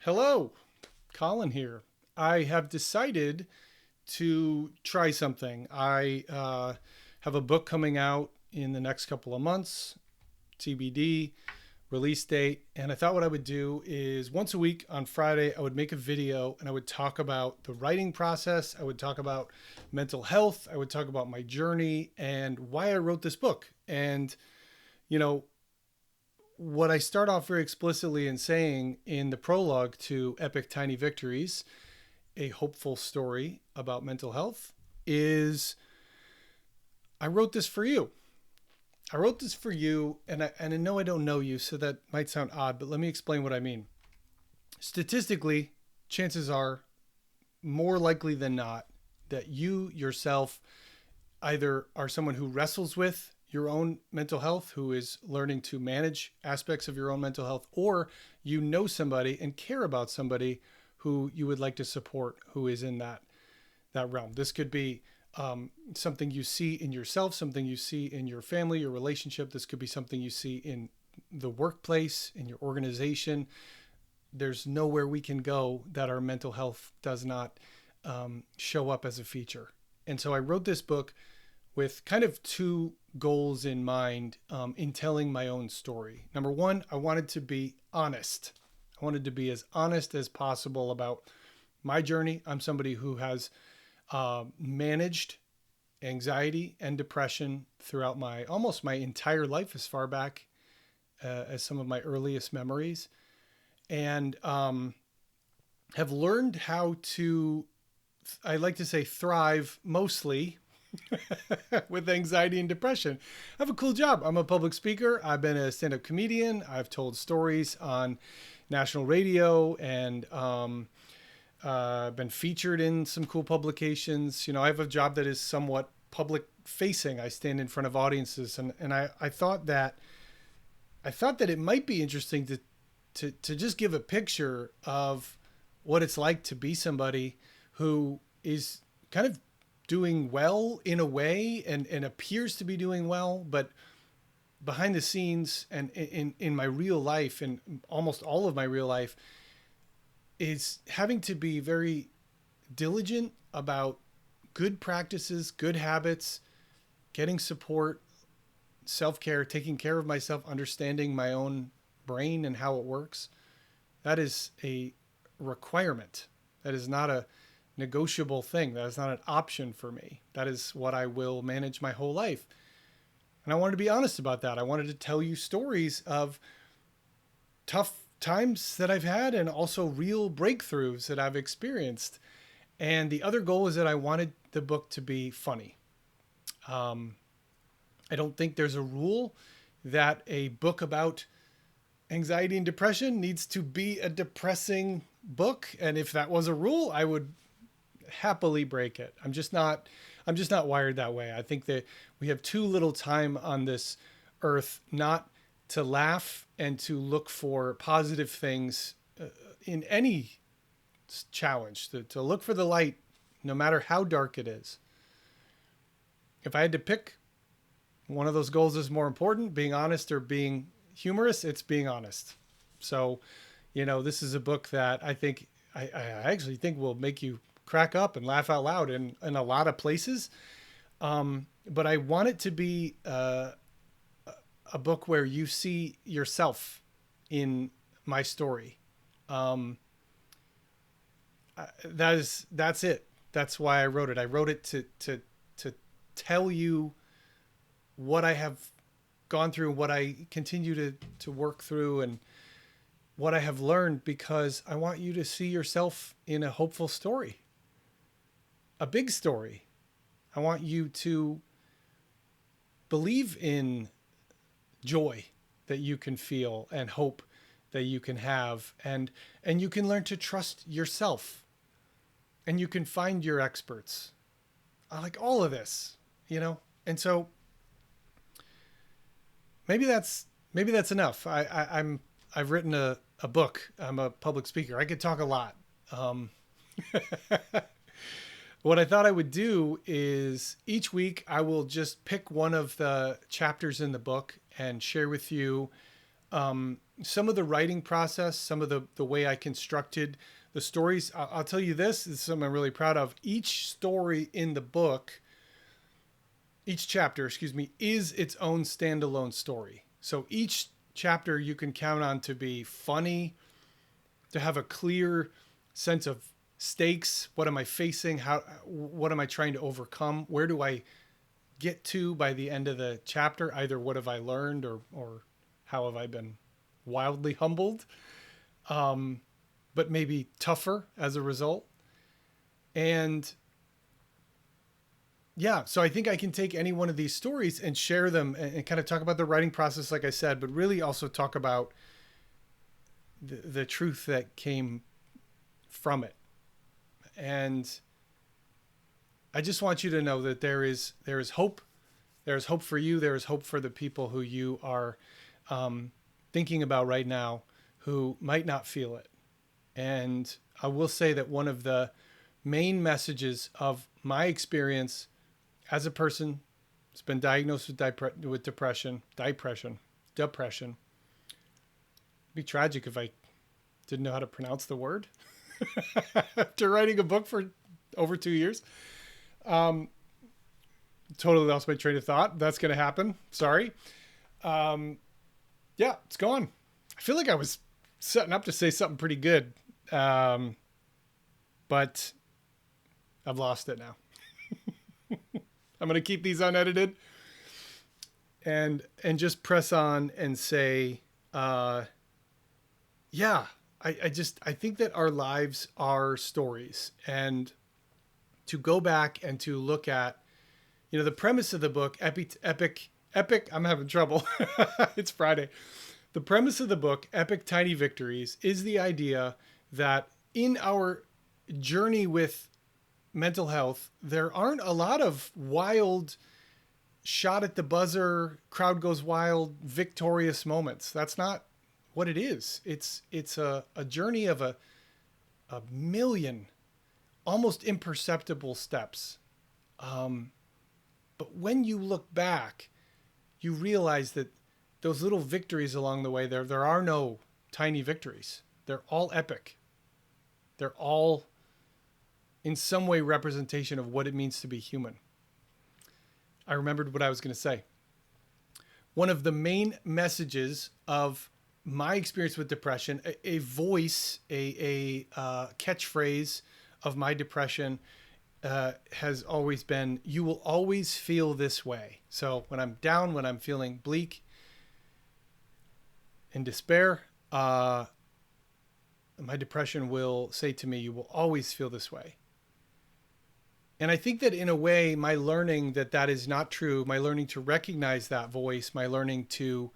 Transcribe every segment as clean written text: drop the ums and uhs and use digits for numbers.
Hello, Colin here. I have decided to try something. I have a book coming out in the next couple of months, TBD, release date. And I thought what I would do is once a week on Friday, I would make a video and I would talk about the writing process. I would talk about mental health. I would talk about my journey and why I wrote this book. And, you know, what I start off very explicitly in saying in the prologue to Epic Tiny Victories, a hopeful story about mental health, is I wrote this for you. I wrote this for you, and I know I don't know you, so that might sound odd, but let me explain what I mean. Statistically, chances are more likely than not that you yourself either are someone who wrestles with your own mental health, who is learning to manage aspects of your own mental health, or you know somebody and care about somebody who you would like to support who is in that realm. This could be something you see in yourself, something you see in your family, your relationship. This could be something you see in the workplace, in your organization. There's nowhere we can go that our mental health does not show up as a feature. And so I wrote this book with kind of two goals in mind in telling my own story. Number one, I wanted to be honest. I wanted to be as honest as possible about my journey. I'm somebody who has managed anxiety and depression throughout my almost my entire life, as far back as some of my earliest memories, and have learned how to, I like to say, thrive mostly with anxiety and depression. I have a cool job. I'm a public speaker. I've been a stand-up comedian. I've told stories on national radio and been featured in some cool publications. You know, I have a job that is somewhat public facing. I stand in front of audiences, and I thought that it might be interesting to just give a picture of what it's like to be somebody who is kind of doing well in a way and appears to be doing well, but behind the scenes and in my real life and almost all of my real life is having to be very diligent about good practices, good habits, getting support, self-care, taking care of myself, understanding my own brain and how it works. That is a requirement. That is not a negotiable thing. That is not an option for me. That is what I will manage my whole life. And I wanted to be honest about that. I wanted to tell you stories of tough times that I've had and also real breakthroughs that I've experienced. And the other goal is that I wanted the book to be funny. I don't think there's a rule that a book about anxiety and depression needs to be a depressing book. And if that was a rule, I would happily break it. I'm just not wired that way. I think that we have too little time on this earth not to laugh and to look for positive things in any challenge, to look for the light, no matter how dark it is. If I had to pick one of those goals is more important, being honest or being humorous, it's being honest. So, this is a book that I actually think will make you crack up and laugh out loud in a lot of places. But I want it to be a book where you see yourself in my story. That's it. That's why I wrote it. I wrote it to tell you what I have gone through, what I continue to work through, and what I have learned, because I want you to see yourself in a hopeful story, a big story. I want you to believe in joy that you can feel and hope that you can have, and you can learn to trust yourself, and you can find your experts. I like all of this, and so maybe that's enough. I've written a book. I'm a public speaker. I could talk a lot. Um, what I thought I would do is each week I will just pick one of the chapters in the book and share with you some of the writing process, some of the way I constructed the stories. I'll tell you this is something I'm really proud of. Each story in the book, each chapter, excuse me, is its own standalone story. So each chapter you can count on to be funny, to have a clear sense of stakes. What am I facing? What am I trying to overcome? Where do I get to by the end of the chapter? Either what have I learned or how have I been wildly humbled, but maybe tougher as a result. And yeah, so I think I can take any one of these stories and share them and kind of talk about the writing process, like I said, but really also talk about the truth that came from it. And I just want you to know that there is hope. There is hope for you. There is hope for the people who you are thinking about right now who might not feel it. And I will say that one of the main messages of my experience as a person who's been diagnosed with depression. It'd be tragic if I didn't know how to pronounce the word after writing a book for over 2 years. Totally lost my train of thought. That's going to happen. Sorry. Yeah, it's gone. I feel like I was setting up to say something pretty good. But I've lost it now. I'm going to keep these unedited and just press on and say, yeah, I think that our lives are stories, and to go back and to look at, the premise of the book, epic, I'm having trouble. It's Friday. The premise of the book, Epic Tiny Victories, is the idea that in our journey with mental health, there aren't a lot of wild, shot at the buzzer, crowd goes wild, victorious moments. That's not what it is. It's a journey of a million almost imperceptible steps. But when you look back, you realize that those little victories along the way, there are no tiny victories. They're all epic. They're all in some way representation of what it means to be human. I remembered what I was going to say. One of the main messages of my experience with depression, a voice, a catchphrase of my depression has always been, you will always feel this way. So when I'm down, when I'm feeling bleak, in despair, my depression will say to me, you will always feel this way. And I think that in a way, my learning that is not true, my learning to recognize that voice, my learning to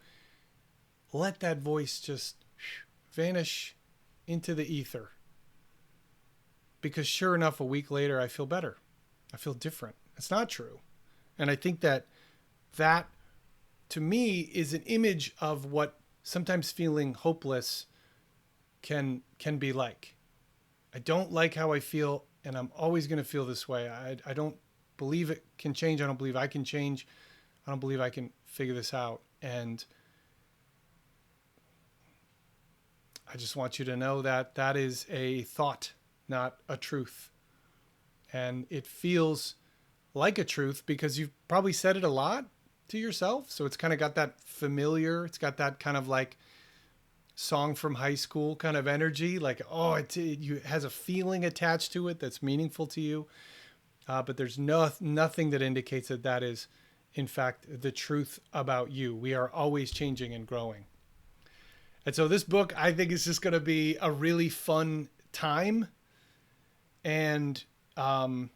let that voice just vanish into the ether. Because sure enough, a week later, I feel better. I feel different. It's not true. And I think that to me is an image of what sometimes feeling hopeless can be like. I don't like how I feel, and I'm always going to feel this way. I don't believe it can change. I don't believe I can change. I don't believe I can figure this out. And I just want you to know that that is a thought, not a truth. And it feels like a truth because you've probably said it a lot to yourself. So it's kind of got that familiar, it's got that kind of like song from high school kind of energy. Like, oh, it has a feeling attached to it that's meaningful to you. But there's nothing that indicates that is, in fact, the truth about you. We are always changing and growing. And so this book, I think, is just going to be a really fun time. And I'm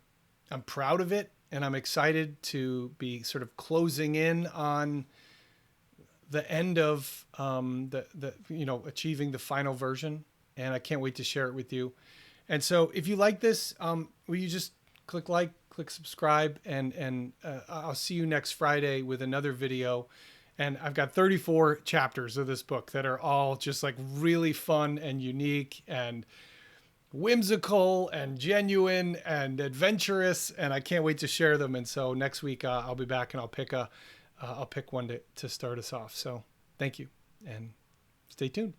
proud of it. And I'm excited to be sort of closing in on the end of achieving the final version. And I can't wait to share it with you. And so if you like this, will you just click like, click subscribe, and I'll see you next Friday with another video. And I've got 34 chapters of this book that are all just like really fun and unique and whimsical and genuine and adventurous. And I can't wait to share them. And so next week I'll be back and I'll pick one to start us off. So thank you and Stay tuned.